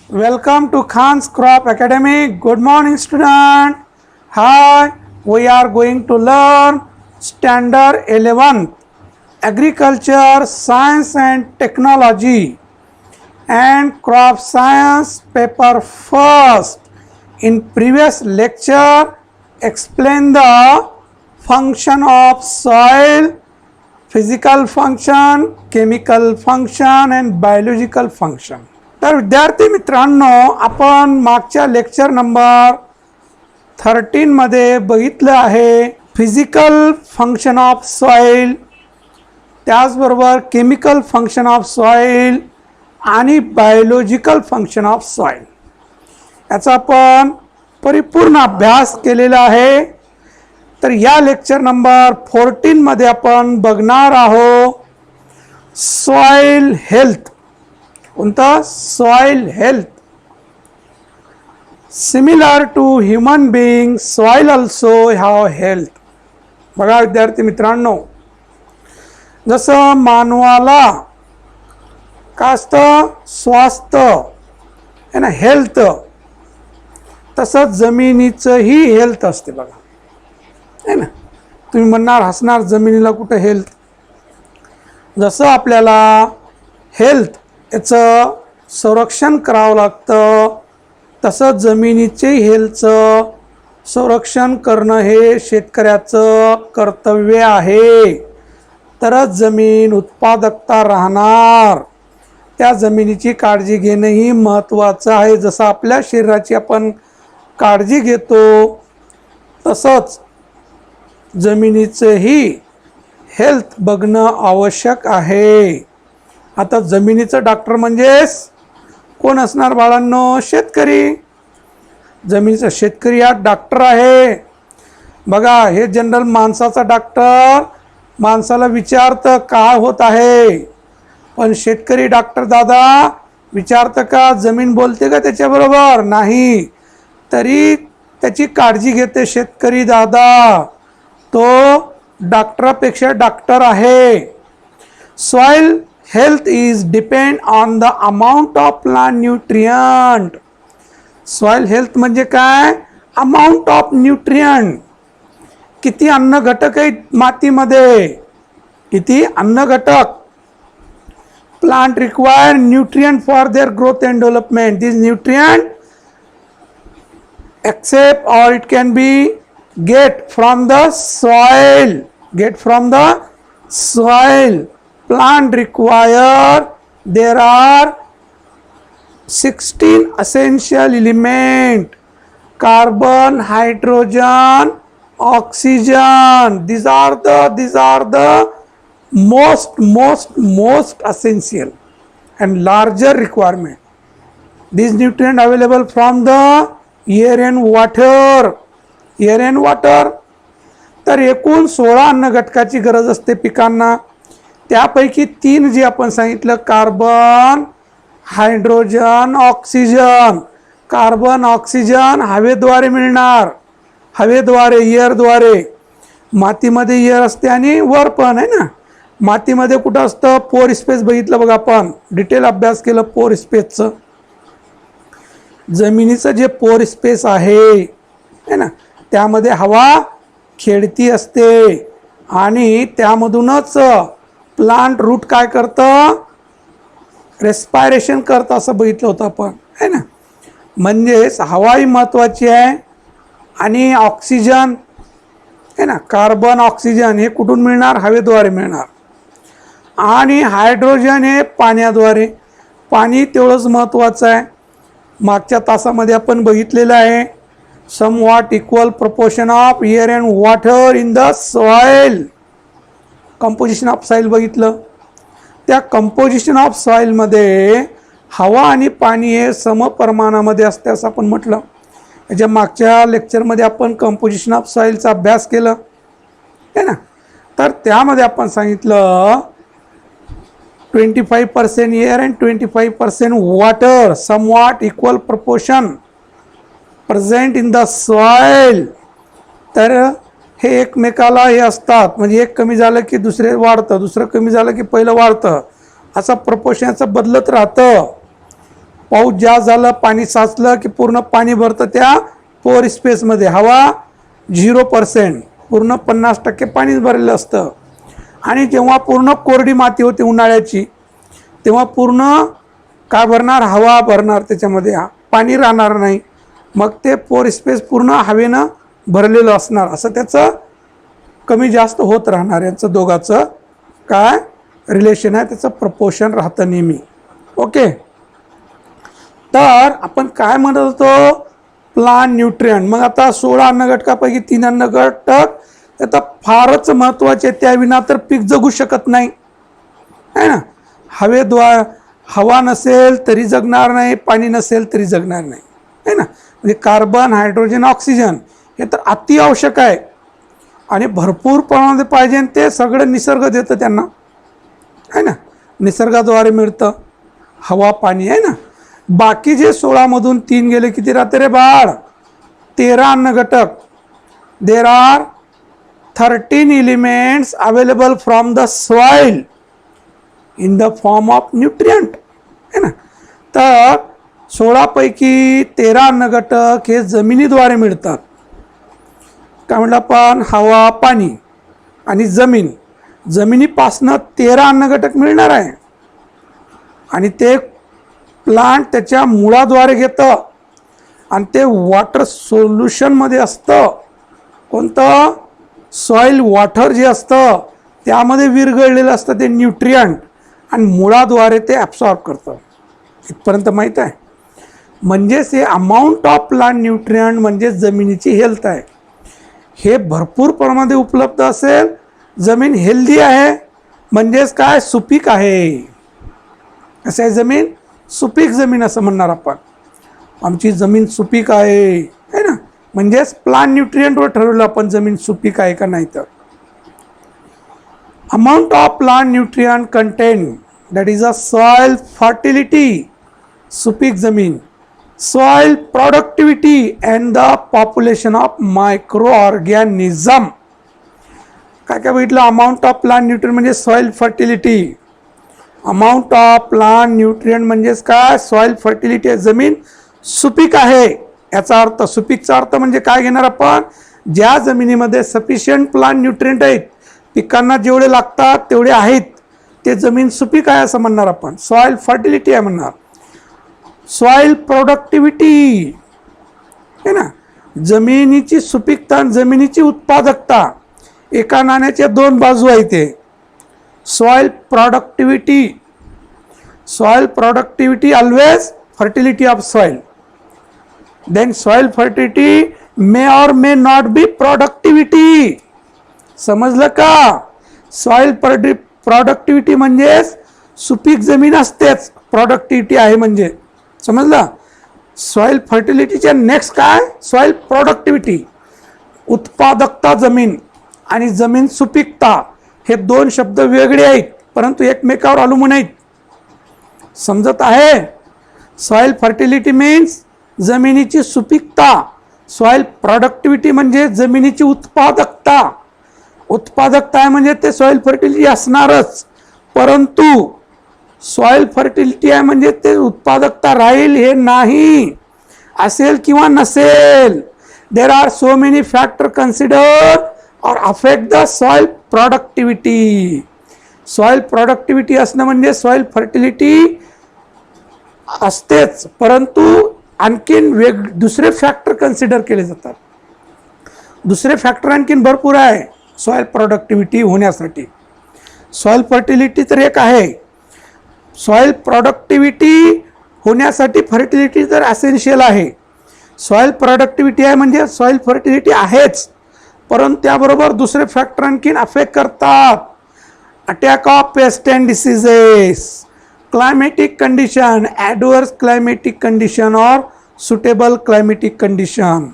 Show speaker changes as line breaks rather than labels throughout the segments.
Welcome to Khan's Crop Academy. Good morning, student. Hi, we are going to learn Standard 11 Agriculture, Science and Technology and Crop Science paper first. In previous lecture, explain the function of soil, physical function, chemical function and biological function. तर विद्यार्थी मित्रांनो, आपण मागच्या lecture number 13 मध्ये बघितलं आहे physical function of soil, त्याचबरोबर chemical function of soil आणि बायोलॉजिकल फंक्शन ऑफ सॉइल याचा आपण परिपूर्ण अभ्यास केलेला आहे. तर या लेक्चर नंबर 14 मध्ये आपण बघणार आहोत सॉइल हेल्थ. कोणता? Soil health. Similar to human being soil also have health. बघा विद्यार्थी मित्रांनो, जसं मानवाला काय असतं? स्वास्थ्य आहे ना, हेल्थ, तसंच जमिनीचंही हेल्थ असते. बघा आहे ना, तुम्ही म्हणणार हसणार जमिनीला कुठं हेल्थ. जसं आपल्याला हेल्थ याचं संरक्षण करावं लागतं, तसं जमिनीचे हेल्थचं संरक्षण करणं हे शेतकऱ्याचं कर्तव्य आहे. तरच जमीन उत्पादकता राहणार. त्या जमिनीची काळजी घेणंही महत्त्वाचं आहे. जसं आपल्या शरीराची आपण काळजी घेतो तसंच जमिनीचंही हेल्थ बघणं आवश्यक आहे. आता जमिनीचं डॉक्टर म्हणजेच कोण असणार बाळांनो? शेतकरी. जमिनीचा शेतकरी हा डॉक्टर आहे. बघा, हे जनरल माणसाचा डॉक्टर माणसाला विचारतं काय होत आहे, पण शेतकरी डॉक्टर दादा विचारतं का? जमीन बोलते का त्याच्याबरोबर? नाही. तरी त्याची काळजी घेते शेतकरी दादा. तो डॉक्टरापेक्षा डॉक्टर आहे. Soil health is depend on the amount of plant nutrient. soil health म्हणजे काय? amount of nutrient. किती अन्न घटक आहेत मातीमध्ये, किती अन्न घटक. plant require nutrient for their growth and development. These nutrient accept or it can be get from the soil. Plant require, there are 16 essential element: carbon, hydrogen, oxygen. These are the most essential and larger requirement. These nutrient available from the air and water. तर एकूण 16 अन्न घटकाची गरज असते पिकांना. त्यापैकी 3 जे आपण सांगितलं, carbon, hydrogen, oxygen. Carbon oxygen हवेद्वारे मिळणार, हवेद्वारे, एअरद्वारे. मातीमध्ये एअर असते आणि वर पण आहे ना. मातीमध्ये कुठं असतं? पोर स्पेस बघितलं बघा, आपण डिटेल अभ्यास केलं पोर स्पेसचं. जमिनीचं जे पोर स्पेस आहे ना, त्यामध्ये हवा खेळती असते आणि त्यामधूनच प्लांट रूट काय करतं? रेस्पायरेशन करतं, असं बघितलं होतं आपण आहे ना. म्हणजेच हवाही महत्त्वाची आहे आणि ऑक्सिजन आहे ना, कार्बन ऑक्सिजन हे कुठून मिळणार? हवेद्वारे मिळणार. आणि हायड्रोजन हे पाण्याद्वारे. पाणी तेवढंच महत्त्वाचं आहे. मागच्या तासामध्ये आपण बघितलेलं आहे somewhat equal proportion of air and water in the soil. Composition of soil बघितलं. त्या कंपोजिशन ऑफ सॉइलमध्ये हवा आणि पाणी हे समप्रमाणामध्ये असते असं आपण म्हटलं. याच्या मागच्या लेक्चरमध्ये आपण कंपोजिशन ऑफ सॉइलचा अभ्यास केलं आहे ना. तर त्यामध्ये आपण सांगितलं 25% air and 25% water, somewhat equal proportion present in the soil. तर हे एकमेकाला हे असतात, म्हणजे एक कमी झालं की दुसरे वाढतं, दुसरं कमी झालं की पहिलं वाढतं, असा प्रपोर्शनचं बदलत राहतं. पाऊस जास्त झालं, पाणी साचलं की पूर्ण पाणी भरतं त्या पोअर स्पेसमध्ये. हवा 0%, पूर्ण 50% पाणीच भरलेलं असतं. आणि जेव्हा पूर्ण कोरडी माती होते उन्हाळ्याची, तेव्हा पूर्ण काय भरणार, हवा भरणार, त्याच्यामध्ये पाणी राहणार नाही. मग ते पोअर स्पेस पूर्ण हवेनं भरलेलं असणार. असं त्याचं कमी जास्त होत राहणार. यांचं दोघाचं काय रिलेशन आहे, त्याचं प्रपोर्शन राहतं नेहमी. ओके, तर आपण काय म्हणत होतो, प्लांट न्यूट्रिएंट. मग आता 16 अन्नघटकापैकी 3 अन्नघटक आता फारच महत्त्वाचे, त्याविना तर पीक जगू शकत नाही, है ना. हवा नसेल तरी जगणार नाही, पाणी नसेल तरी जगणार नाही, है ना. म्हणजे कार्बन, हायड्रोजन, ऑक्सिजन हे तर अति आवश्यक आहे आणि भरपूर प्रमाणामध्ये पाहिजे. ते सगळं निसर्ग देतं त्यांना, है ना. निसर्गाद्वारे मिळतं हवा, पाणी, आहे ना. बाकी जे 16मधून 3 गेले, किती राहते रे बाळ, 13 अन्नघटक. There are 13 elements available from the soil in the form of nutrient, है ना. तर 16पैकी 13 अन्नघटक हे जमिनीद्वारे मिळतात. काय म्हटलं आपण, हवा, पाणी आणि जमीन. जमिनीपासनं 13 अन्नघटक मिळणार आहे आणि ते प्लांट त्याच्या मुळाद्वारे घेतं आणि ते वॉटर सोल्युशनमध्ये असतं. कोणतं, सॉइल वॉटर जे असतं त्यामध्ये विरघळलेलं असतं ते न्यूट्रिएंट आणि मुळाद्वारे ते ॲब्सॉर्ब करतं. इथपर्यंत माहीत आहे. म्हणजेच हे अमाऊंट ऑफ प्लांट न्यूट्रिएंट म्हणजे जमिनीची हेल्थ आहे. हे भरपूर प्रमाणामध्ये उपलब्ध असेल, जमीन हेल्दी आहे, म्हणजेच काय, सुपीक आहे. कसं आहे जमीन, सुपीक जमीन असं म्हणणार आपण. आमची जमीन सुपीक आहे, है ना. म्हणजेच प्लांट न्यूट्रिएंटवर ठरवलं आपण जमीन सुपीक आहे का नाही. तर amount of plant nutrient content, that is a soil fertility, सुपीक जमीन, soil productivity and the population of micro organism. काय काय बघितलं, अमाऊंट ऑफ प्लांट न्यूट्रिएंट म्हणजे soil fertility. Amount of plant nutrient म्हणजेच काय, सॉइल फर्टिलिटी आहे, जमीन सुपीक आहे याचा अर्थ. सुपीकचा अर्थ म्हणजे काय घेणार आपण, ज्या जमिनीमध्ये सफिशियंट प्लांट न्यूट्रिएंट आहेत, पिकांना जेवढे लागतात तेवढे आहेत, ते जमीन सुपीक आहे असं म्हणणार आपण. सॉइल फर्टिलिटी आहे म्हणणार. सॉइल प्रोडक्टिव्हिटी, है ना. जमिनीची सुपीकता, जमिनीची उत्पादकता, एका नाण्याच्या 2 बाजू आहेत. ते soil productivity, soil productivity always fertility of soil. Then soil fertility may or may not be productivity. समजलं का. सॉइल प्रोडक्टिव्हिटी म्हणजेच सुपीक जमीन असतेच, प्रोडक्टिव्हिटी आहे म्हणजे, समजलं. सॉइल फर्टिलिटीच्या नेक्स्ट काय, सॉइल प्रोडक्टिव्हिटी, उत्पादकता जमीन आणि जमीन सुपीकता. हे 2 शब्द वेगळे आहेत परंतु एकमेकावर अवलंबून आहेत. समजत आहे. सॉइल फर्टिलिटी मीन्स जमिनीची सुपीकता, सॉइल प्रोडक्टिव्हिटी म्हणजे जमिनीची उत्पादकता. उत्पादकता आहे म्हणजे ते सॉइल फर्टिलिटी असणारच, परंतु सॉइल फर्टिलिटी आहे म्हणजे ते उत्पादकता राहील हे नाही, असेल किंवा नसेल. There are so many factor consider or affect the soil productivity. Soil productivity असणं म्हणजे सॉइल फर्टिलिटी असतेच, परंतु आणखीन दुसरे फॅक्टर कन्सिडर केले जातात. दुसरे फॅक्टर आणखीन भरपूर आहे सॉइल प्रोडक्टिव्हिटी होण्यासाठी. सॉइल फर्टिलिटी तर एक आहे, सॉइल प्रोडक्टिव्हिटी होण्यासाठी फर्टिलिटी तर असेन्शियल आहे. सॉइल प्रोडक्टिव्हिटी आहे म्हणजे सॉइल फर्टिलिटी आहेच, परंतु त्याबरोबर दुसरे फॅक्टर आणखीन अफेक्ट करतात. Attack of pest and diseases, climatic condition, adverse climatic condition or suitable climatic condition.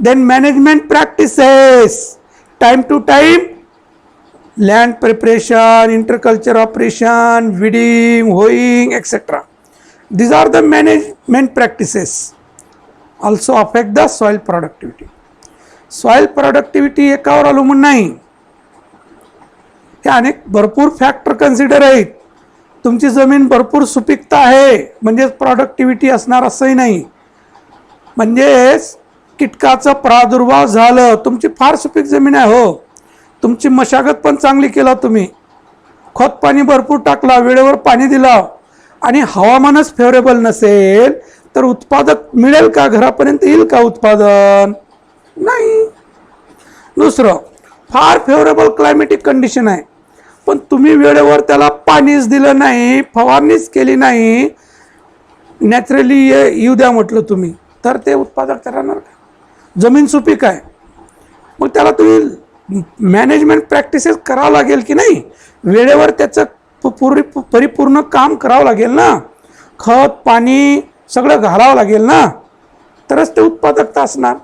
Then management practices, time to time land preparation, interculture operation, weeding, hoeing, etc. These are the management practices also affect the soil productivity. Soil productivity एकावर अवलंबून नाही, हे अनेक भरपूर factor consider आहेत. तुमची जमीन भरपूर सुपीकता आहे म्हणजेच प्रॉडक्टिव्हिटी असणार असंही नाही. म्हणजेच कीटकाचा प्रादुर्भाव झालं, तुमची फार सुपीक जमीन आहे हो, तुमची मशागत पण चांगली केला, तुम्ही खत पाणी भरपूर टाकला, वेळेवर पाणी दिला आणि हवामानच फेवरेबल नसेल तर उत्पादक मिळेल का, घरापर्यंत येईल का उत्पादन? नाही. दुसरं, फार फेवरेबल क्लायमेटिक कंडिशन आहे पण तुम्ही वेळेवर त्याला पाणीच दिलं नाही, फवारणीच केली नाही, नॅचरली येऊ द्या म्हटलं तुम्ही, तर ते उत्पादक राहणार का? जमीन सुपीक आहे मग त्याला तुम्ही मॅनेजमेंट प्रॅक्टिसेस करावं लागेल की नाही, वेळेवर त्याचं परिपूर्ण काम करावं लागेल ना, खत पाणी सगळं घालावं लागेल ना, तरच ते उत्पादकता असणार.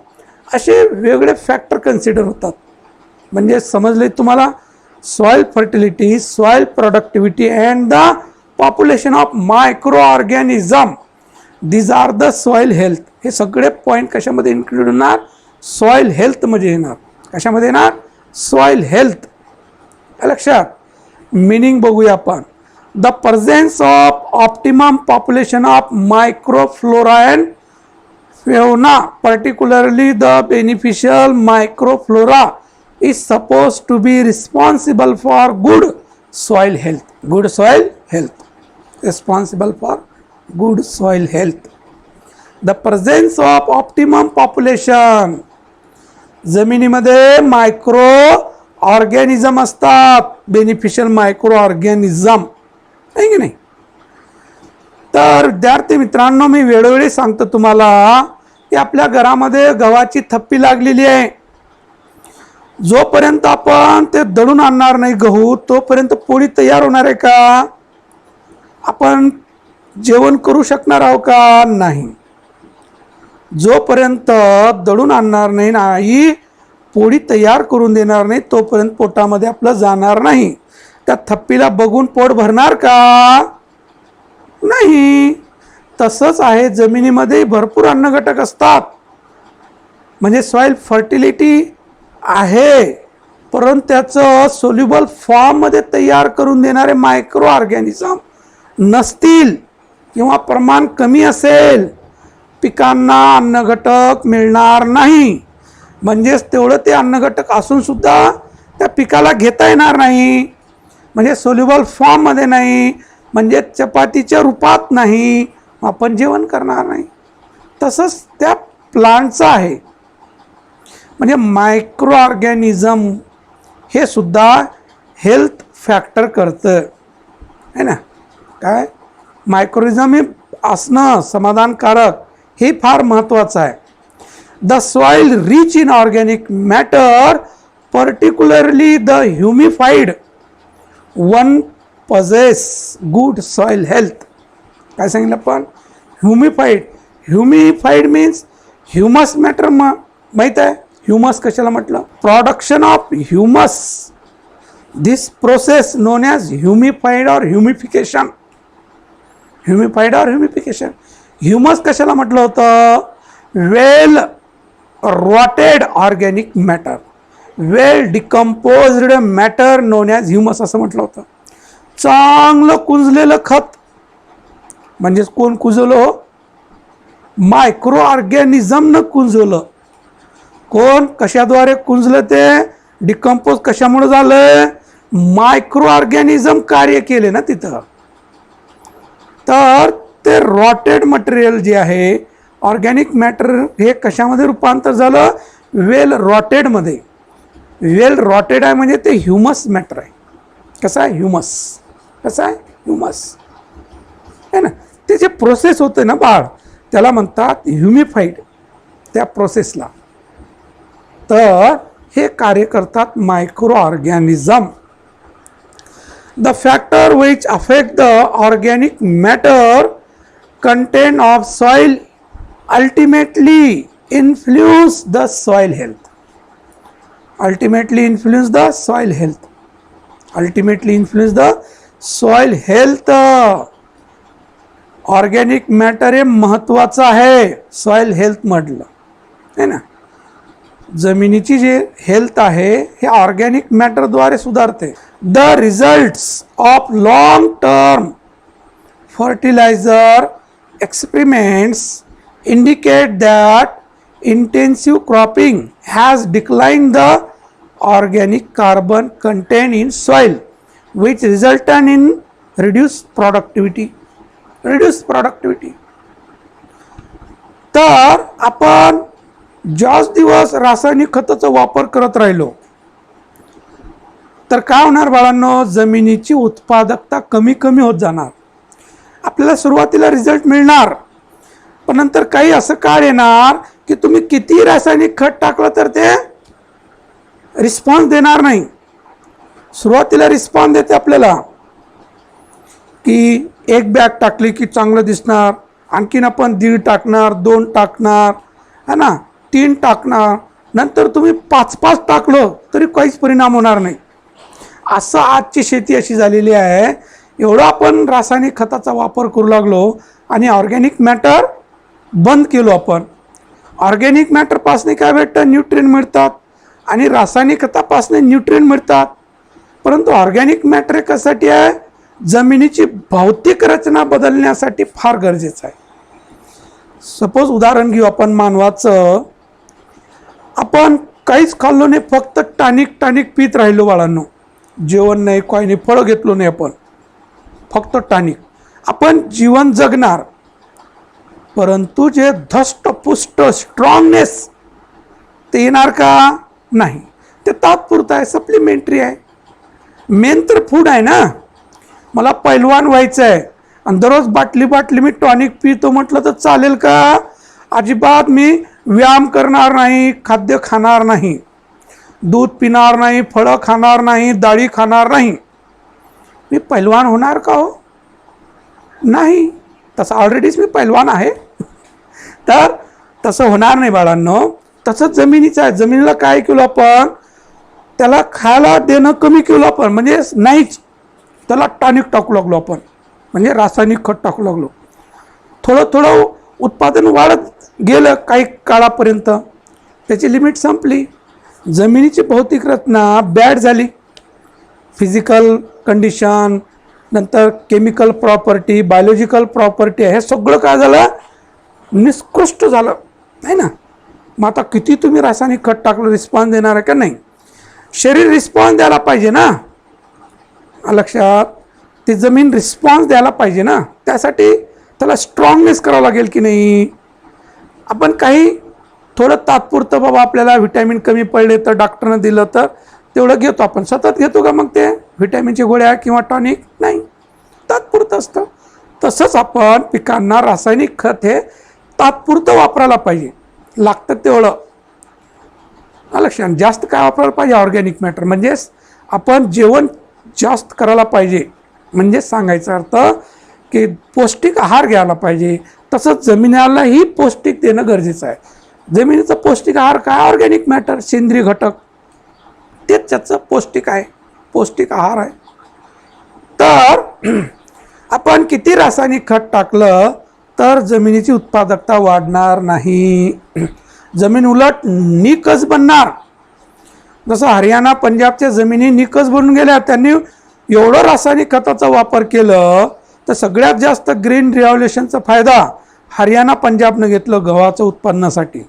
असे वेगळे फॅक्टर कन्सिडर होतात. म्हणजे समजले तुम्हाला, soil fertility, soil productivity and the population of micro organism, these are the soil health. हे सगळे पॉईंट कशामध्ये इन्क्लूड होणार? सॉइल हेल्थमध्ये येणार. कशामध्ये येणार? Soil health. लक्षात. मीनिंग बघूया आपण. The presence of optimum population of microflora and fauna, particularly the beneficial microflora, is supposed to be responsible for good soil health. Good soil health. Responsible for good soil health. The presence of optimum population. जमिनीमध्ये micro organism असतात, beneficial micro organism, आहे की नाही? तर विद्यार्थी मित्रांनो, मी वेळोवेळी सांगतो तुम्हाला की आपल्या घरामध्ये गव्हाची थप्पी लागलेली आहे, जोपर्यंत आपण ते दळून आणणार नाही गहू तोपर्यंत पोळी तयार होणार आहे का? आपण जेवण करू शकणार आहोत का? नाही. जोपर्यंत दळून आणणार नाही, पोळी तयार करून देणार नाही, तोपर्यंत पोटामध्ये आपलं जाणार नाही. त्या थप्पीला बघून पोट भरणार का? नाही. तसंच आहे, जमिनीमध्ये भरपूर अन्नघटक असतात, म्हणजे सॉइल फर्टिलिटी आहे, परंतु त्याचं सोल्युबल फॉर्ममध्ये तयार करून देणारे मायक्रो ऑर्गॅनिझम नसतील किंवा प्रमाण कमी असेल, पिकांना अन्नघटक मिळणार नाही. म्हणजेच तेवढं ते अन्नघटक असून सुद्धा त्या पिकाला घेता येणार नाही, म्हणजे सोल्युबल फॉर्ममध्ये नाही, म्हणजे चपातीच्या रूपात नाही, आपण जेवण करणार नाही. तसंच त्या प्लांटचं आहे. म्हणजे मायक्रो ऑर्गॅनिझम हे सुद्धा हेल्थ फॅक्टर करतं, है ना? काय मायक्रोइझम हे असणं समाधानकारक हे फार महत्त्वाचं आहे. The soil rich in organic matter, particularly the humified one possess good soil health. काय सांगितलं आपण? Humified means humus matter. माहीत आहे ह्युमस कशाला म्हटलं? Production of humus. This process known as humified or humification. Humus कशाला म्हटलं होतं? Well rotted organic matter, well decomposed matter known as humus असं म्हटलं होतं. चांगलं कुंजलेलं खत, म्हणजेच कोण कुंजवलं? मायक्रो ऑर्गॅनिझमनं कुंजवलं. कोण कशाद्वारे कुंजलं? ते डिकम्पोज कशामुळे झालं? मायक्रो ऑर्गॅनिझम कार्य केले ना तिथं. तर ते रॉटेड मटेरियल जे आहे ऑर्गॅनिक मॅटर हे कशामध्ये रूपांतर झालं? वेल रॉटेडमध्ये. वेल रॉटेड आहे म्हणजे ते ह्युमस मॅटर आहे. कसं आहे? ह्युमस. कसं आहे? ह्युमस आहे ना. ते जे प्रोसेस होते ना बाळ, त्याला म्हणतात ह्युमिफाईड, त्या प्रोसेसला. तर हे कार्य करतात micro organism. The factor which affect the organic matter content of soil ultimately influence the soil health. Soil health. Organic matter हे महत्त्वाचं आहे सॉइल हेल्थमधलं, है ना. जमिनीची जे हेल्थ आहे हे ऑर्गॅनिक मॅटरद्वारे सुधारते. The results of long term fertilizer experiments indicate that intensive cropping has declined the organic carbon content in soil, which resulted in reduced productivity. तर आपण जास्त दिवस रासायनिक खताचा वापर करत राहिलो तर काय होणार बाळांनो, जमिनीची उत्पादकता कमी कमी होत जाणार. आपल्याला सुरुवातीला रिझल्ट मिळणार, पण नंतर काही असं काळ येणार की तुम्ही किती रासायनिक खत टाकलं तर ते रिस्पॉन्स देणार नाही. सुरुवातीला रिस्पॉन्स देते आपल्याला की एक बॅग टाकली की चांगलं दिसणार, आणखीन आपण 1.5 टाकणार, 2 टाकणार, है ना, 3 टाकणार, नंतर तुम्ही 5-5 टाकलं तरी काहीच परिणाम होणार नाही. असं आजची शेती अशी झालेली आहे. एवढं आपण रासायनिक खताचा वापर करू लागलो आणि ऑर्गॅनिक मॅटर बंद केलो आपण. ऑर्गॅनिक मॅटरपासून काय भेटतं, न्यूट्रिएंट मिळतात, आणि रासायनिक खतापासून न्यूट्रिएंट मिळतात. परंतु ऑर्गॅनिक मॅटर कशासाठी आहे, जमिनीची भौतिक रचना बदलण्यासाठी फार गरजेचं आहे. सपोज उदाहरण घेऊ आपण मानवाचं. आपण काहीच खाल्लो नाही, फक्त टॉनिक पित राहिलो बाळांनो. जेवण नाही, काही नाही, फळं घेतलो नाही आपण, फक्त टॉनिक. आपण जीवन जगणार, परंतु जे धष्टपुष्ट स्ट्रॉंगनेस ते येणार का, नाही. ते तात्पुरतं आहे, सप्लिमेंटरी आहे. मेन तर फूड आहे ना. मला पैलवान व्हायचं आहे आणि दररोज बाटली मी टॉनिक पितो म्हटलं तर चालेल का? अजिबात मी व्यायाम करणार नाही, खाद्य खाणार नाही, दूध पिणार नाही, फळं खाणार नाही, डाळी खाणार नाही, मी पैलवान होणार का हो? नाही. तसं ऑलरेडीच मी पैलवान आहे. तर तसं होणार नाही बाळांनो. तसंच जमिनीचं आहे. जमिनीला काय केलं आपण, त्याला खायला देणं कमी केलं आपण, म्हणजे नाहीच. त्याला टॉनिक टाकू लागलो आपण, म्हणजे रासायनिक खत टाकू लागलो. थोडं उत्पादन वाढत गेलं काही काळापर्यंत, त्याची लिमिट संपली. जमिनीची भौतिक रचना बॅड झाली. फिजिकल कंडिशन, नंतर केमिकल प्रॉपर्टी, बायोलॉजिकल प्रॉपर्टी, हे सगळं काय झालं, निकृष्ट झालं, आहे ना. मग आता किती तुम्ही रासायनिक खत टाकलं, रिस्पॉन्स देणार आहे का नाही? शरीर रिस्पॉन्स द्यायला पाहिजे ना. लक्षात, ती जमीन रिस्पॉन्स द्यायला पाहिजे ना. त्यासाठी त्याला स्ट्रॉंगनेस करावं लागेल की नाही. आपण काही थोडं तात्पुरतं, बाबा आपल्याला व्हिटॅमिन कमी पडले तर डॉक्टरनं दिलं तर तेवढं घेतो आपण. सतत घेतो का मग ते व्हिटॅमिनची गोळ्या किंवा टॉनिक? नाही, तात्पुरतं असतं. तसंच आपण पिकांना रासायनिक खत हे तात्पुरतं वापरायला पाहिजे, लागतं तेवढं. लक्षात, जास्त काय वापरायला पाहिजे, ऑर्गॅनिक मॅटर. म्हणजेच आपण जेवण जास्त करायला पाहिजे, म्हणजे सांगायचा अर्थ की पौष्टिक आहार घ्यायला पाहिजे. तसंच जमिनीलाही पौष्टिक देणं गरजेचं आहे. जमिनीचा पौष्टिक आहार काय, ऑर्गॅनिक मॅटर, सेंद्रिय घटक, तेच त्याचं पौष्टिक आहे, पौष्टिक आहार आहे. तर आपण किती रासायनिक खत टाकलं तर जमिनीची उत्पादकता वाढणार नाही. जमीन उलट निकस बनणार. जसं हरियाणा पंजाबच्या जमिनी निकस बनून गेल्या. त्यांनी एवढं रासायनिक खताचा वापर केलं तर सगळ्यात जास्त ग्रीन रिव्हॉल्युशनचा फायदा हरियाणा पंजाबनं घेतलं गव्हाचं उत्पन्नासाठी.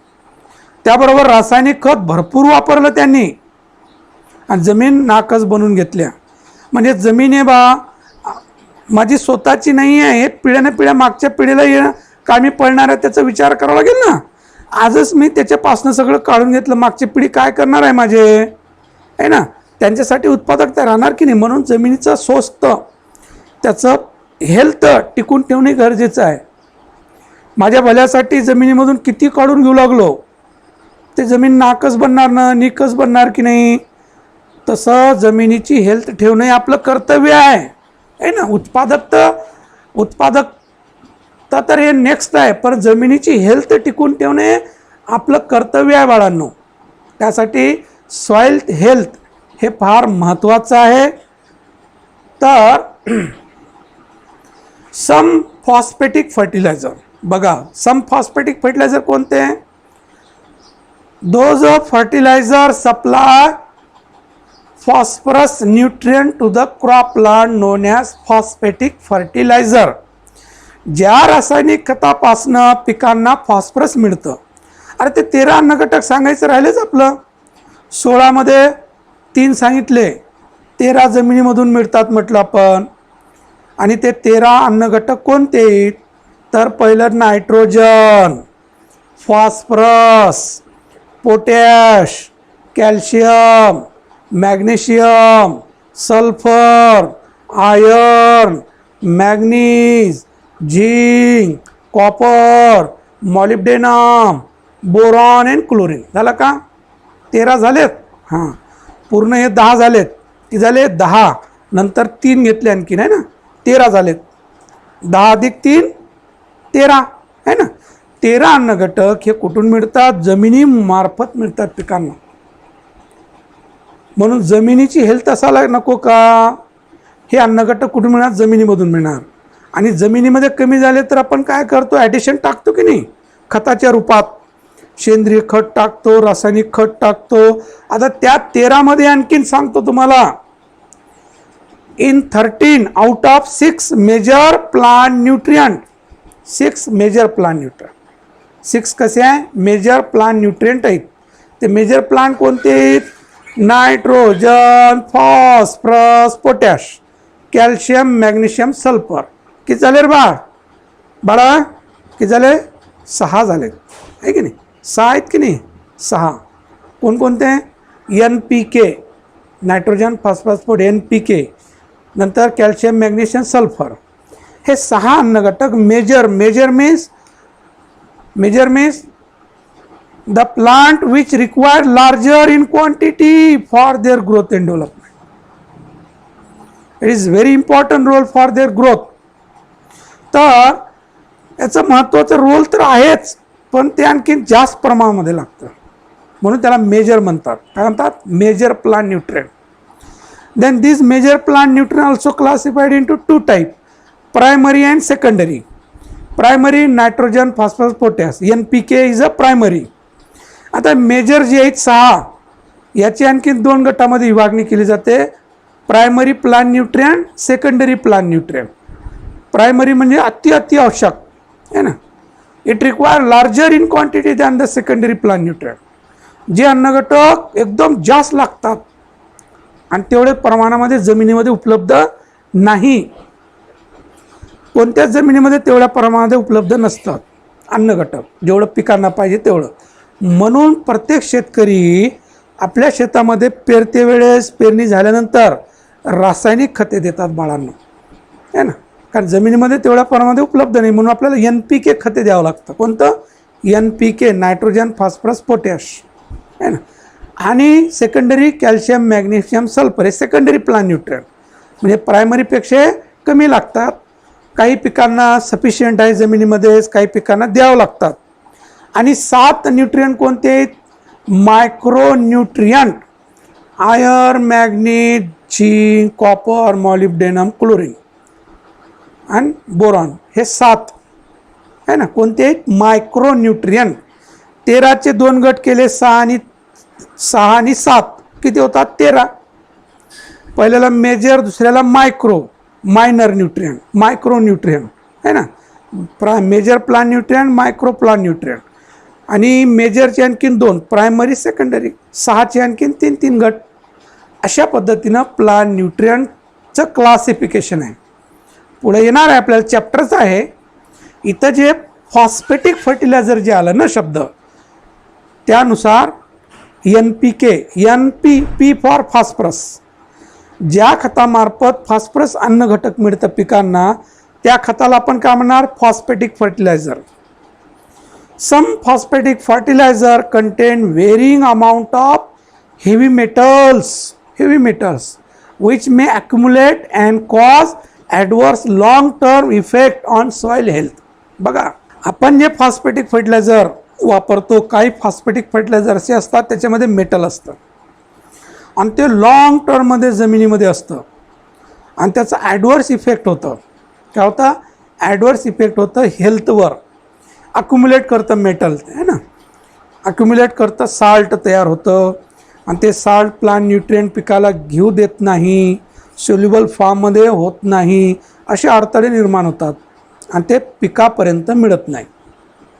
त्याबरोबर रासायनिक खत भरपूर वापरलं त्यांनी आणि जमीन नाकस बनवून घेतल्या. म्हणजे जमीन आहे बा माझी स्वतःची नाही आहे, हे पिढ्याने पिढ्या मागच्या पिढीला कामी पडणार आहे त्याचा विचार करावा लागेल ना. आजच मी त्याच्यापासून सगळं काढून घेतलं, मागची पिढी काय करणार आहे माझे, आहे ना. त्यांच्यासाठी उत्पादकता राहणार की नाही. म्हणून जमिनीचं स्वस्त, त्याचं हेल्थ टिकून ठेवणे गरजेचं आहे. माझ्या भल्यासाठी जमिनीमधून किती काढून घेऊ लागलो, ते जमीन नाकस बनणार ना, निकस बनणार की नाही. तसं जमिनीची हेल्थ ठेवणे आपलं कर्तव्य आहे ना. उत्पादकता तर हे नेक्स्ट आहे, पण जमिनीची हेल्थ टिकून ठेवणे आपलं कर्तव्य आहे बाळांनो. त्यासाठी सॉइल हेल्थ हे फार महत्त्वाचं आहे. तर सम फॉस्फेटिक फर्टिलायझर बघा, सम फॉस्फेटिक फर्टिलायझर कोणते? Those fertiliser supply phosphorus nutrient to the crop plant known as phosphatic fertilizer. ज्या रासायनिक खतापासनं पिकांना फॉस्फरस मिळतं. अरे ते 13 अन्नघटक सांगायचं राहिलेच आपलं. 16 मध्ये 3 सांगितले, 13 जमिनीमधून मिळतात म्हटलं आपण. आणि ते 13 अन्नघटक कोणते? तर पहिलं nitrogen, phosphorus, potash, calcium, magnesium, sulphur, iron, manganese, zinc, copper, molybdenum, boron and chlorine. झालं का? 13 झालेत. हां, पूर्ण हे 10 झालेत. किती झाले? 10. नंतर 3 घेतले आणखीन, आहे ना, 13 झालेत. 10 अधिक 3 13, आहे ना. 13 अन्नघटक हे कुठून मिळतात? जमिनीमार्फत मिळतात पिकांना. म्हणून जमिनीची हेल्थ असायला नको का? हे अन्नघटक कुठून मिळणार? जमिनीमधून मिळणार. आणि जमिनीमध्ये कमी झाले तर आपण काय करतो? ॲडिशन टाकतो की नाही, खताच्या रूपात. सेंद्रिय खत टाकतो, रासायनिक खत टाकतो. आता त्या 13 मध्ये आणखीन सांगतो तुम्हाला. In 13 out of 6 major plant nutrient, 6 major plant nutrient. 6 कसे आहे? मेजर प्लांट न्यूट्रिएंट आहेत. ते मेजर प्लांट कोणते आहेत? Nitrogen, phosphorus, potash, calcium, magnesium, sulphur. किती झाले रे बाळा? किती झाले? 6 झाले, आहे की नाही? 6 आहेत की नाही? 6. कोणकोणते? NPK, nitrogen, phosphorus, pot, NPK. नंतर कॅल्शियम, मॅग्नेशियम, सल्फर. हे 6 अन्नघटक major means the plant which require larger in quantity for their growth and development. It is very important role for their growth. तर याचा महत्त्वाचा रोल तर आहेच, पण ते आणखी जास्त प्रमाणामध्ये लागतं, म्हणून त्याला मेजर म्हणतात. काय म्हणतात? Major plant nutrient. Then these major plant nutrients also classified into 2 types, primary and secondary. Primary nitrogen, phosphorus, potash. NPK is a primary. आता मेजर जे आहेत 6, याची आणखी 2 गटामध्ये विभागणी केली जाते. Primary plant nutrient, secondary plant nutrient. Primary म्हणजे अति आवश्यक, आहे ना. It require larger in quantity than the secondary plant nutrient. जे अन्नघटक एकदम जास्त लागतात आणि तेवढे प्रमाणामध्ये जमिनीमध्ये उपलब्ध नाही. कोणत्याच जमिनीमध्ये तेवढ्या प्रमाणामध्ये उपलब्ध नसतात अन्नघटक, जेवढं पिकांना पाहिजे तेवढं. म्हणून प्रत्येक शेतकरी आपल्या शेतामध्ये पेरते वेळेस, पेरणी झाल्यानंतर रासायनिक खते देतात बाळांना, आहे ना. कारण जमिनीमध्ये तेवढ्या प्रमाणामध्ये उपलब्ध नाही, म्हणून आपल्याला NPK खते द्यावं लागतं. कोणतं? NPK, नायट्रोजन, फॉस्फरस, पोटॅश, आहे ना. आणि सेकंडरी कॅल्शियम, मॅग्नेशियम, सल्फर हे सेकंडरी प्लांट न्यूट्रिएंट, म्हणजे प्रायमरीपेक्षा कमी लागतात. काही पिकांना सफिशियंट आहे जमिनीमध्येच, काही पिकांना द्यावं लागतात. आणि 7 न्यूट्रिएंट कोणते आहेत? Micro nutrient, iron, manganese, zinc, copper, molybdenum, chlorine आणि बोरॉन. हे 7 आहे ना. कोणते आहेत? Micro nutrient. 13चे 2 गट केले, 6 आणि 7 किती होतात? 13. पहिल्याला मेजर, दुसऱ्याला मायनर न्यूट्रिएंट, मायक्रो न्यूट्रिएंट, आहे ना. Major plant nutrient, micro plant nutrient. आणि मेजरचे आणखीन 2, प्रायमरी, सेकंडरी. 6चे आणखीन 3 गट. अशा पद्धतीनं प्लांट न्यूट्रिएंटचं क्लासिफिकेशन आहे. पुढे येणार आहे आपल्याला चॅप्टरच आहे. इथं जे फॉस्फेटिक फर्टिलायझर जे आलं ना शब्द, त्यानुसार NPK, P फॉर फॉस्फरस. ज्या खतामार्फत फॉस्फरस अन्नघटक मिळतं पिकांना, त्या खताला आपण काय म्हणणार? Phosphatic fertiliser. Some phosphatic fertilizer contain varying amount of heavy metals which may accumulate and cause adverse long term effect on soil health. बघा, आपण जे फॉस्फेटिक फर्टिलायझर वापरतो, काही फॉस्फेटिक फर्टिलायझर असे असतात त्याच्यामध्ये मेटल असतं आणि ते लॉंग टर्ममध्ये जमिनीमध्ये असतं आणि त्याचा ॲडवर्स इफेक्ट होतं. काय होतं? ॲडवर्स इफेक्ट होतं हेल्थवर. अक्युमुलेट करतं मेटल, आहे ना. अक्युमुलेट करतं, साल्ट तयार होतं आणि ते साल्ट प्लांट न्यूट्रिएंट पिकाला घेऊ देत नाही, सोल्युबल फॉर्ममध्ये होत नाही, असे अडथळे निर्माण होतात. आणि ते पिकापर्यंत मिळत नाही.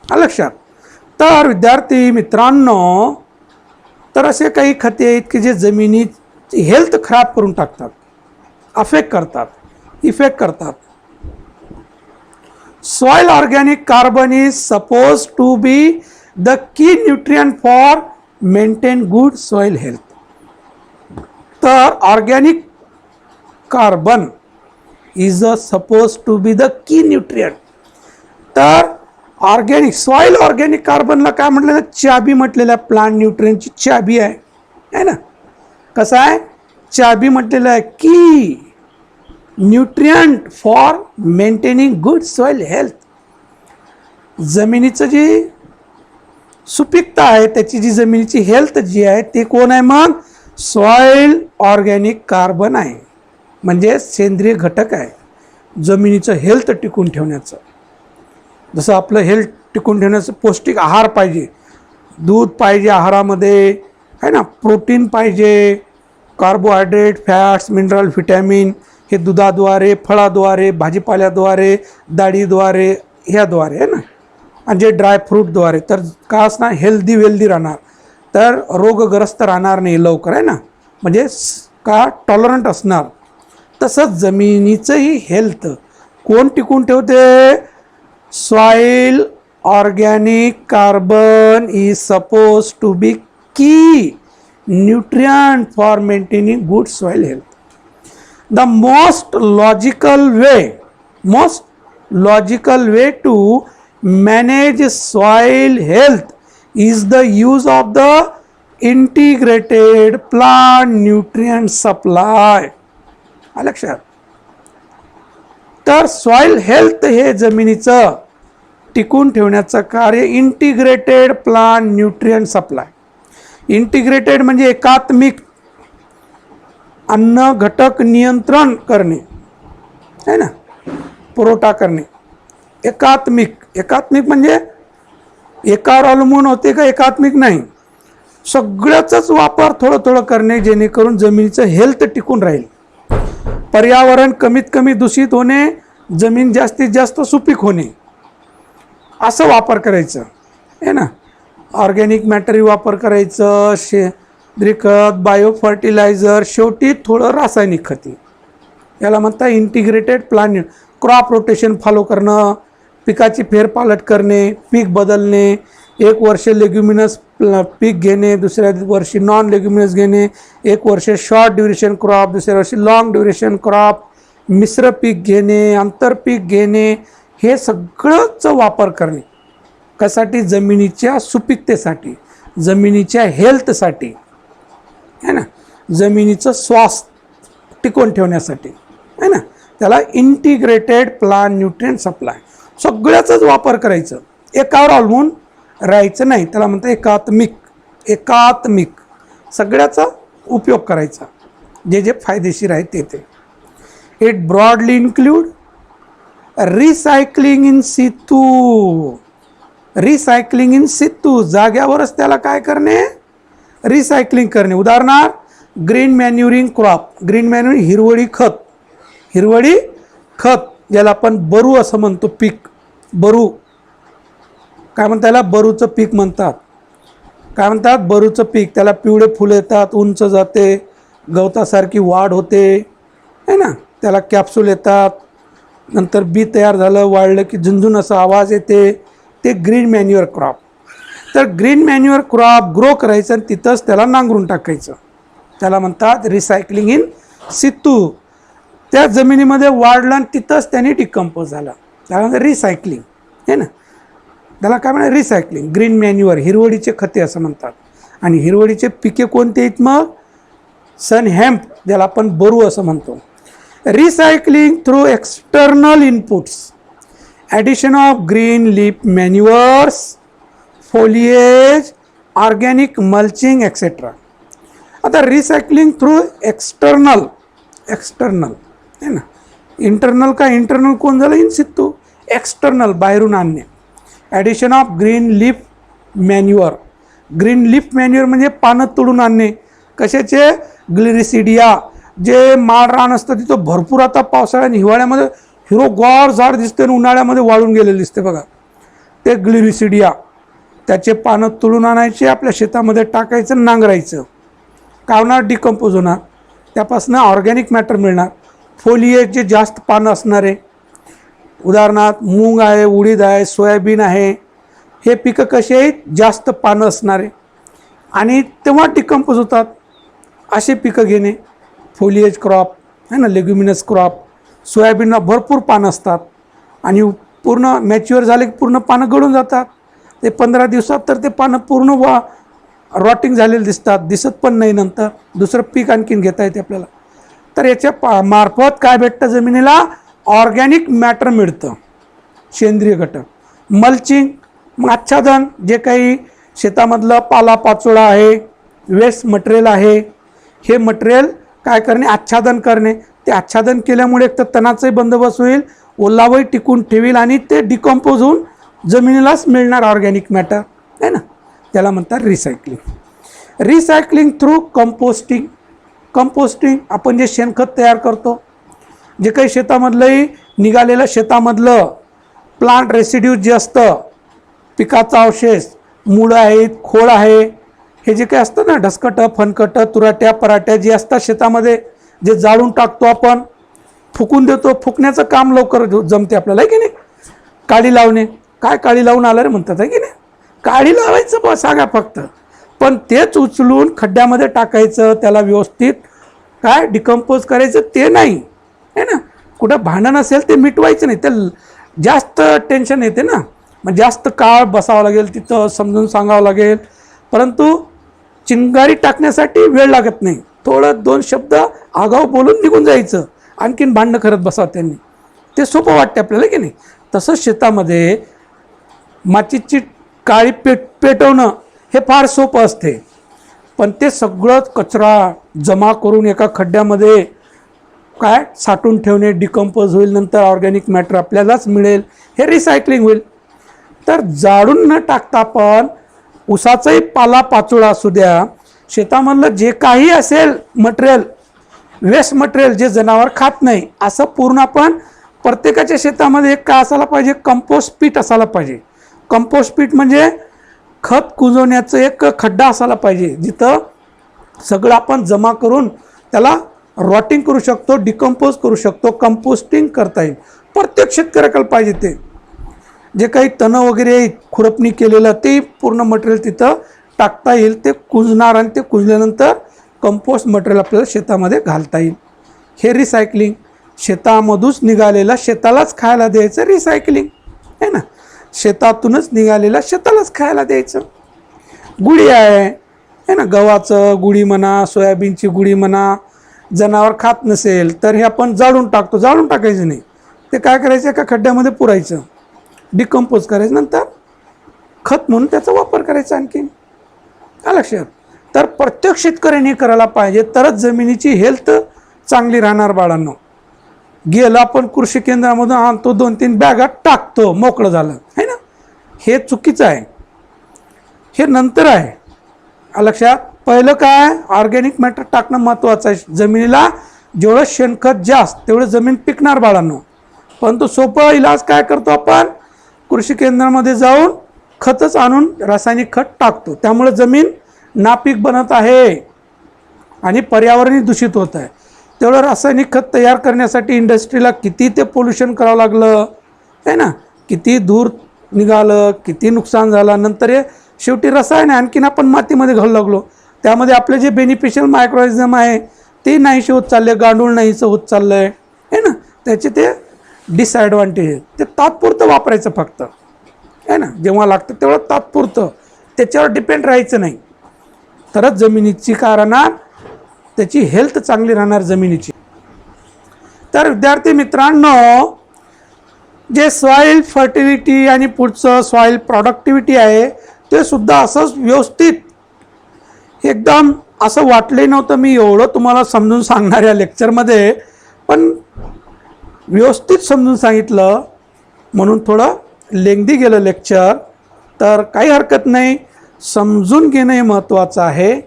लक्षात. तर विद्यार्थी मित्रांनो, तर असे काही खते आहेत की जे जमिनीची हेल्थ खराब करून टाकतात, अफेक्ट करतात, इफेक्ट करतात. Soil organic carbon is suppose to be the key nutrient for maintain good soil health. तर organic carbon is suppose to be the key nutrient. तर ऑर्गॅनिक सॉइल ऑर्गॅनिक कार्बनला काय म्हटलं, चाबी म्हटलेलं आहे. प्लांट न्यूट्रिएंटची चाबी आहे ना. कसं आहे, चाबी म्हटलेलं आहे की nutrient for maintaining good soil health. जमिनीचं जी सुपीकता आहे, त्याची जी जमिनीची हेल्थ जी आहे ते कोण आहे मग, सॉइल ऑर्गॅनिक कार्बन आहे. म्हणजे सेंद्रिय घटक आहे जमिनीचं हेल्थ टिकून ठेवण्याचं. जसं आपलं हेल्थ टिकून ठेवण्याचं पौष्टिक आहार पाहिजे, दूध पाहिजे आहारामध्ये आहे ना, प्रोटीन पाहिजे, कार्बोहायड्रेट, फॅट्स, मिनरल, व्हिटॅमिन हे दुधाद्वारे, फळाद्वारे, भाजीपाल्याद्वारे, डाळीद्वारे, ह्याद्वारे आहे ना, आणि जे ड्रायफ्रूटद्वारे. तर का असणार, हेल्दी वेल्दी राहणार, तर रोगग्रस्त राहणार नाही लवकर आहे ना, म्हणजे का टॉलरंट असणार. तसंच जमिनीचंही हेल्थ कोण टिकून ठेवते, soil organic carbon is suppose to be key nutrient for maintaining good soil health. The most logical way to manage soil health is the use of the integrated plant nutrient supply. लक्षात. तर soil health हे जमिनीचं टिकून ठेवण्याचं कार्य integrated plant nutrient supply. Integrated म्हणजे एकात्मिक अन्न घटक नियंत्रण करणे है ना, पुरवठा करणे. एकात्मिक म्हणजे एकावर अवलंबून होते का, एकात्मिक नाही, सगळ्याचाच वापर थोडं थोडं करणे, जेणेकरून जमिनीचं हेल्थ टिकून राहील. पर्यावरण कमीत कमी दूषित होणे, जमीन जास्तीत जास्त सुपीक होणे, असं वापर करायचं आहे ना. ऑर्गॅनिक मॅटरी वापर करायचं, खत, बायो फर्टिलायझर, शेवटी थोडं रासायनिक खते. याला म्हणतात integrated plant. Crop rotation follow करणं, पिकाची फेरपालट करणे, पीक बदलणे, एक वर्ष लेग्युमिनस पीक घेणे, दुसऱ्या वर्षी नॉन लेग्युमिनस घेणे, एक वर्ष शॉर्ट ड्युरेशन क्रॉप, दुसऱ्या वर्षी लॉंग ड्युरेशन क्रॉप, मिश्र पीक घेणे, आंतरपीक घेणे, हे सगळंच वापर करणे. कशासाठी, जमिनीच्या सुपीकतेसाठी, जमिनीच्या हेल्थसाठी है ना, जमिनीचं स्वास्थ्य टिकवून ठेवण्यासाठी है ना. त्याला इंटिग्रेटेड प्लांट न्यूट्रिएंट सप्लाय. सगळ्याचाच वापर करायचं, एकावर अवलंबून राहायचं नाही. त्याला म्हणतात एकात्मिक सगळ्याचा उपयोग करायचा, जे जे फायदेशीर आहे ते ते. It broadly include recycling in situ. Recycling in situ, जाग्यावरच त्याला काय करणे, रिसायकलिंग करणे. उदाहरणार्थ green manuring crop. Green manuring हिरवळी खत ज्याला आपण बरू असं म्हणतो, पीक बरू काय म्हणतात, त्याला बरूचं पीक म्हणतात. काय म्हणतात, बरूचं पीक. त्याला पिवळे फुलं येतात, उंच जाते, गवतासारखी वाढ होते है ना, त्याला कॅप्सूल येतात, नंतर बी तयार झालं, वाढलं की झुंझुन असा आवाज येते, ते ग्रीन मॅन्युअर क्रॉप. तर ग्रीन मॅन्युअर क्रॉप ग्रो करायचं आणि तिथंच त्याला नांगरून टाकायचं, त्याला म्हणतात रिसायकलिंग इन सितू. त्या जमिनीमध्ये वाढलं आणि तिथंच त्याने डिकम्पोज झाला, त्याला म्हणतात रिसायकलिंग है ना. त्याला काय म्हणतात, रिसायकलिंग. ग्रीन मॅन्युअर, हिरवळीचे खते असं म्हणतात. आणि हिरवळीचे पिके कोणते आहेत मग, सन हेम्प ज्याला आपण बरू असं म्हणतो. Recycling through external inputs, addition of green leaf मॅन्युअर्स, foliage, organic mulching etcetera. आता रिसायकलिंग थ्रू एक्सटर्नल है ना, इंटरनल का, इंटरनल कोण झालं, इन सितू. एक्सटर्नल बाहेरून आणणे. Addition of green leaf manure. Green leaf manure म्हणजे पानं तोडून आणणे. कशाचे, ग्लिरिसिडिया, जे माळ रान असतं तिथं भरपूर आता पावसाळ्या आणि हिवाळ्यामध्ये हिरोगार झाड दिसते आणि उन्हाळ्यामध्ये वाळून गेलेलं दिसते बघा, ते ग्लिरिसिडिया. त्याचे पानं तुळून आणायचे, आपल्या शेतामध्ये टाकायचं, नांगरायचं. काय होणार? डिकम्पोज होणार, त्यापासून ऑर्गॅनिक मॅटर मिळणार. फोलिएज जे जास्त पानं असणारे, उदाहरणार्थ मूग आहे, उडीद आहे, सोयाबीन आहे, हे पिकं कशी आहेत? जास्त पानं असणारे, आणि तेव्हा डिकम्पोज होतात. असे पिकं घेणे, फोलिएज क्रॉप आहे ना, लेग्युमिनस क्रॉप. सोयाबीनला भरपूर पानं असतात आणि पूर्ण मॅच्युअर झाले की पूर्ण पानं गळून जातात. ते 15 दिवसात तर ते पानं पूर्ण रॉटिंग झालेले दिसत पण नाही. नंतर दुसरं पीक आणखीन घेता येते आपल्याला. तर याच्या मार्फत काय भेटतं? जमिनीला ऑर्गॅनिक मॅटर मिळतं, सेंद्रिय घटक. मल्चिंग, मग आच्छादन, जे काही शेतामधलं पालापाचोळा आहे, वेस्ट मटेरियल आहे, हे मटेरियल काय करणे? आच्छादन करणे. ते आच्छादन केल्यामुळे एक तर तणाचाही बंदोबस्त होईल, ओलावाही टिकून ठेवील आणि ते डिकम्पोज होऊन जमिनीलाच मिळणार ऑर्गॅनिक मॅटर आहे ना, त्याला म्हणतात recycling. Recycling through composting. Composting आपण जे शेणखत तयार करतो, जे काही शेतामधलंही निघालेलं शेतामधलं प्लांट रेसिड्यूज जे असतं, पिकाचा अवशेष, मुळं आहेत, खोड आहे, हे जे काही असतं ना, ढसकटं, फनकटं, तुराट्या, पराट्या जे असतात शेतामध्ये, जे जाळून टाकतो आपण, फुकून देतो. फुकण्याचं काम लवकर जमते आपल्याला, आहे की नाही? काडी लावणे, काय काडी लावून आलं रे म्हणतात, आहे की नाही? काडी लावायचं बस, सांगा फक्त. पण तेच उचलून खड्ड्यामध्ये टाकायचं, त्याला व्यवस्थित काय डिकम्पोज करायचं ते नाही, आहे ना. कुठं भांडण असेल ते मिटवायचं नाही, ते जास्त टेन्शन येते ना. मग जास्त काळ बसावं लागेल तिथं, समजून सांगावं लागेल. परंतु चिंगारी टाकण्यासाठी वेळ लागत नाही, थोडं 2 शब्द आगाऊ बोलून निघून जायचं, आणखीन भांडणं करत बसावं त्यांनी, ते सोपं वाटते आपल्याला, की नाही? तसंच शेतामध्ये मातीची काळी पेटवणं हे फार सोपं असते, पण ते सगळं कचरा जमा करून एका खड्ड्यामध्ये काय साठवून ठेवणे, डिकम्पोज होईल, नंतर ऑर्गॅनिक मॅटर आपल्यालाच मिळेल, हे रिसायकलिंग होईल. तर जाळून न टाकता पण ऊसाचाही पाला पाचोळा असू द्या, शेतामधलं जे काही असेल मटेरियल, वेस्ट मटेरियल जे जनावर खात नाही, असं पूर्ण आपण प्रत्येकाच्या शेतामध्ये एक काय असायला पाहिजे? कंपोस्ट पीट असायला पाहिजे. कंपोस्ट पीट म्हणजे खत कुजवण्याचं एक खड्डा असायला पाहिजे, जिथं सगळं आपण जमा करून त्याला रॉटिंग करू शकतो, डिकम्पोज करू शकतो, कंपोस्टिंग करता येईल. प्रत्येक शेतकऱ्याकडे पाहिजे ते. जे काही तणं वगैरे खुरपणी केलेलं ते पूर्ण मटेरियल तिथं टाकता येईल, ते कुजणार आणि ते कुजल्यानंतर कंपोस्ट मटेरियल आपल्याला शेतामध्ये घालता येईल. हे रिसायकलिंग. शेतामधूनच निघालेला शेतालाच खायला द्यायचं, रिसायकलिंग आहे ना. शेतातूनच निघालेला शेतालाच खायला द्यायचं. गुढी आहे ना, गव्हाचं गुढी म्हणा, सोयाबीनची गुढी म्हणा, जनावर खात नसेल तर हे आपण जाळून टाकतो. जाळून टाकायचं नाही, ते काय करायचं? एका खड्ड्यामध्ये पुरायचं, डिकम्पोज करायचं, नंतर खत म्हणून त्याचा वापर करायचा आणखी. लक्षात. तर प्रत्येक शेतकऱ्याने करायला पाहिजे, तरच जमिनीची हेल्थ चांगली राहणार बाळांनो. गेलं आपण कृषी केंद्रामधून आणतो, 2-3 बॅगात टाकतो, मोकळं झालं, है ना, हे चुकीचं आहे. हे नंतर आहे. लक्षात. पहिलं काय? ऑर्गॅनिक मॅटर टाकणं महत्त्वाचं आहे. जमिनीला जेवढं शेणखत जास्त तेवढं जमीन पिकणार बाळांनो. परंतु सोपं इलाज काय करतो आपण? कृषी केंद्रामध्ये जाऊन खतच आणून रासायनिक खत टाकतो, त्यामुळे जमीन नापीक बनत आहे आणि पर्यावरणही दूषित होत आहे. तेवढं रासायनिक खत तयार करण्यासाठी इंडस्ट्रीला किती ते पोल्युशन करावं लागलं आहे ना, किती धूर निघालं, किती नुकसान झालं. नंतर हे शेवटी रसायन आणखीन आपण मातीमध्ये घालू लागलो, त्यामध्ये आपले जे बेनिफिशियल मायक्रोऑर्गॅनिझम आहे ते नाहीसे होत चालले, गांडूळ नाहीसं होत चाललं आहे ना. त्याचे ते डिसॲडव्हान्टेज, ते तात्पुरतं वापरायचं फक्त आहे ना, जेव्हा लागतं तेवढं तात्पुरतं, त्याच्यावर डिपेंड राहायचं नाही. तरच जमिनीची काय राहणार? त्याची हेल्थ चांगली राहणार जमिनीची. तर विद्यार्थी मित्रांनो, जे सॉईल फर्टिलिटी आणि पुढचं सॉईल प्रॉडक्टिव्हिटी आहे ते सुद्धा असंच व्यवस्थित, एकदम असं वाटलं नव्हतं मी एवढं तुम्हाला समजून सांगणाऱ्या लेक्चरमध्ये, पण व्यवस्थित समजून सांगितलं म्हणून थोडं लेंदी गेलं लेक्चर. तर काही हरकत नाही, समजून घेणं हे महत्त्वाचं आहे.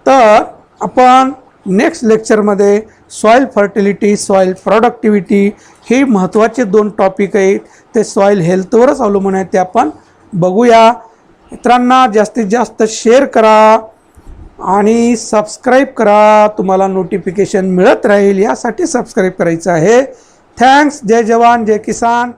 तर आपण नेक्स्ट लेक्चरमध्ये सॉईल फर्टिलिटी, सॉईल प्रोडक्टिव्हिटी हे महत्त्वाचे 2 टॉपिक आहेत. ते सॉईल हेल्थवरच अवलंबून आहेत, ते आपण बघूया. मित्रांना जास्तीत जास्त शेअर करा आणि सबस्क्राईब करा. तुम्हाला नोटिफिकेशन मिळत राहील यासाठी सबस्क्राईब करायचं आहे. थँक्स. जय जवान जय किसान.